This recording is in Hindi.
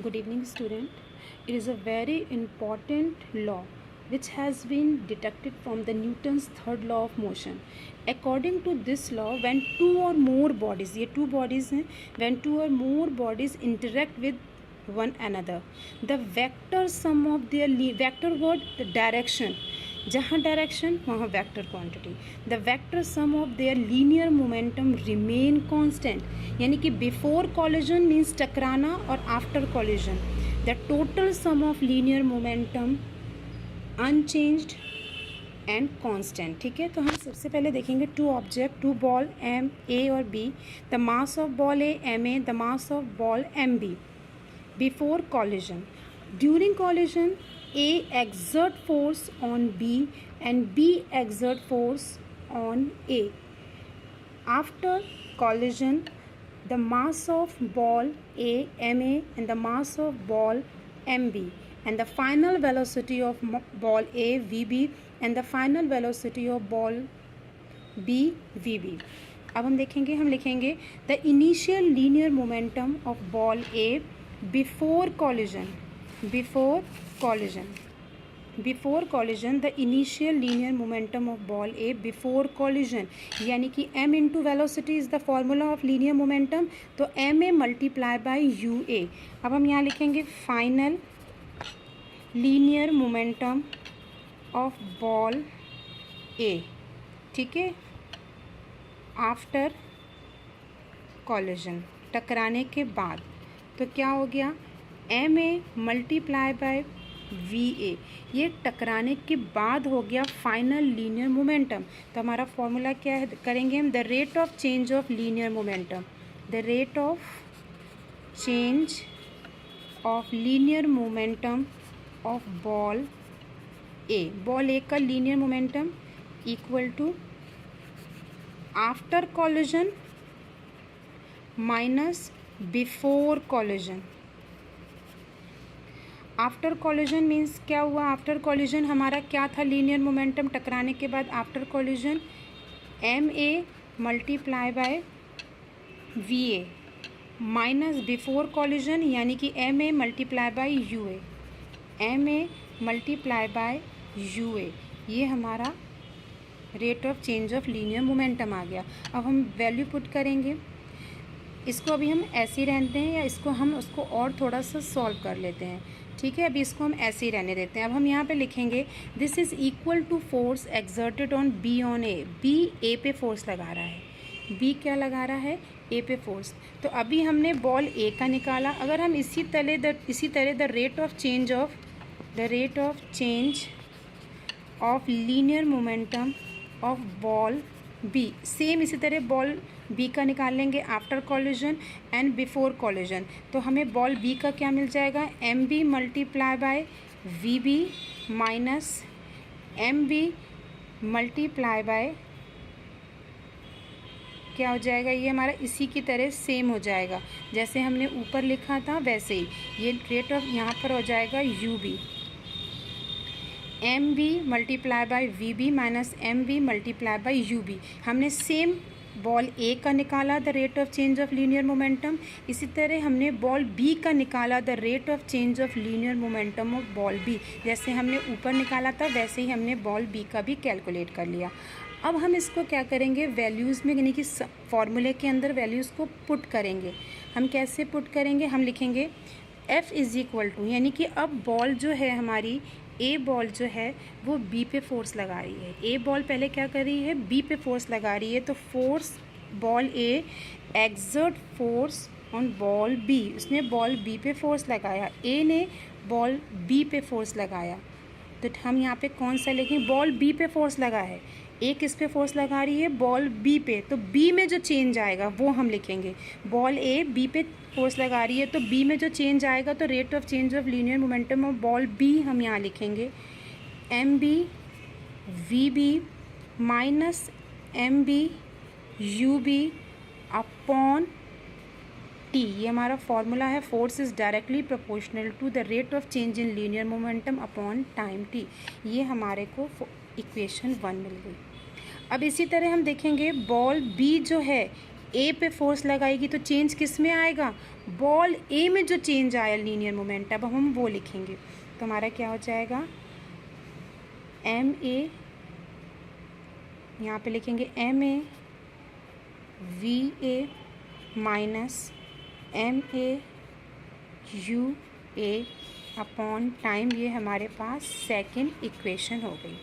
Good evening, student. It is a very important law which has been deducted from the Newton's third law of motion. According to this law, when two or more bodies, ये two bodies हैं, when two or more bodies interact with one another, the vector sum of their vector word the direction, जहाँ डायरेक्शन वहाँ vector quantity, the vector sum of their linear momentum remain constant, यानी कि बिफोर कॉलिजन मीन्स टकराना और after collision the total sum of linear momentum unchanged and constant. ठीक है, तो हम सबसे पहले देखेंगे two object, two ball M A और B, the mass of ball A M A, the mass of ball M B. Before collision, during collision, A exert force on B and B exert force on A. After collision, the mass of ball A MA and the mass of ball MB and the final velocity of ball A VB and the final velocity of ball B VB. अब हम लिखेंगे the initial linear momentum of ball A before collision, the initial linear momentum of ball A before collision, यानी कि m into velocity is the formula of linear momentum, तो ma multiply by ua. अब हम यहाँ लिखेंगे final linear momentum of ball A. ठीक है, आफ्टर collision, टकराने के बाद, तो क्या हो गया M A multiply by V A, ये टकराने के बाद हो गया फाइनल लीनियर मोमेंटम. तो हमारा फॉर्मूला क्या है, करेंगे हम the rate of change of linear momentum, the rate of change of linear momentum of ball A. Ball A का linear momentum equal to after collision minus before collision. After collision means क्या हुआ, आफ्टर कॉलिजन हमारा क्या था लीनियर मोमेंटम टकराने के बाद, after collision M A multiply by V A minus before collision यानी कि M A multiply by U A, M A multiply by U A. ये हमारा rate of change of linear momentum आ गया. अब हम वैल्यू पुट करेंगे, इसको अभी हम ऐसे ही रहते हैं या इसको हम उसको और थोड़ा सा सॉल्व कर लेते हैं. ठीक है, अभी इसको हम ऐसे ही रहने देते हैं. अब हम यहाँ पे लिखेंगे this is equal to force exerted on B on A. B A पे फोर्स लगा रहा है, बी क्या लगा रहा है, ए पे फोर्स. तो अभी हमने बॉल ए का निकाला. अगर हम इसी तरह the rate of change of linear momentum of ball B, same इसी तरह बॉल बी का निकाल लेंगे after collision and before collision. तो हमें बॉल बी का क्या मिल जाएगा, M B multiply by V B minus M B multiply by क्या हो जाएगा, ये हमारा इसी की तरह सेम हो जाएगा जैसे हमने ऊपर लिखा था वैसे ही. ये रेट ऑफ यहाँ पर हो जाएगा U B, M B multiply by V B minus M B multiply by U B. हमने सेम बॉल ए का निकाला the rate of change of linear momentum, इसी तरह हमने बॉल बी का निकाला the rate of change of linear momentum of ball B. जैसे हमने ऊपर निकाला था वैसे ही हमने बॉल बी का भी कैलकुलेट कर लिया. अब हम इसको क्या करेंगे, वैल्यूज़ में यानी कि फॉर्मूले के अंदर वैल्यूज़ को पुट करेंगे. हम कैसे पुट करेंगे, हम लिखेंगे F इज़ इक्वल टू, यानी कि अब बॉल जो है हमारी ए बॉल जो है वो बी पे फोर्स लगा रही है. ए बॉल पहले क्या कर रही है, बी पे फोर्स लगा रही है. तो force ball A exert force on ball B, उसने बॉल बी पे फोर्स लगाया, ए ने बॉल बी पे फोर्स लगाया. तो हम यहाँ पे कौन सा लिखें, बॉल बी पे फोर्स लगा है, ए किस पे फोर्स लगा रही है, बॉल बी पे. तो बी में जो चेंज आएगा वो हम लिखेंगे. बॉल ए बी पे फोर्स लगा रही है तो बी में जो चेंज आएगा तो rate of change of linear momentum of ball B हम यहाँ लिखेंगे M B V B minus M B U B upon T. ये हमारा फॉर्मूला है, force is directly proportional to the rate of change in linear momentum upon time T. ये हमारे को इक्वेशन 1 मिल गई. अब इसी तरह हम देखेंगे बॉल बी जो है ए पे फोर्स लगाएगी तो चेंज किस में आएगा, बॉल ए में जो चेंज आया लीनियर मोमेंट, अब हम वो लिखेंगे। तो हमारा क्या हो जाएगा, एम ए, यहाँ पे लिखेंगे M A V A minus M A U A upon time, ये हमारे पास सेकंड इक्वेशन हो गई।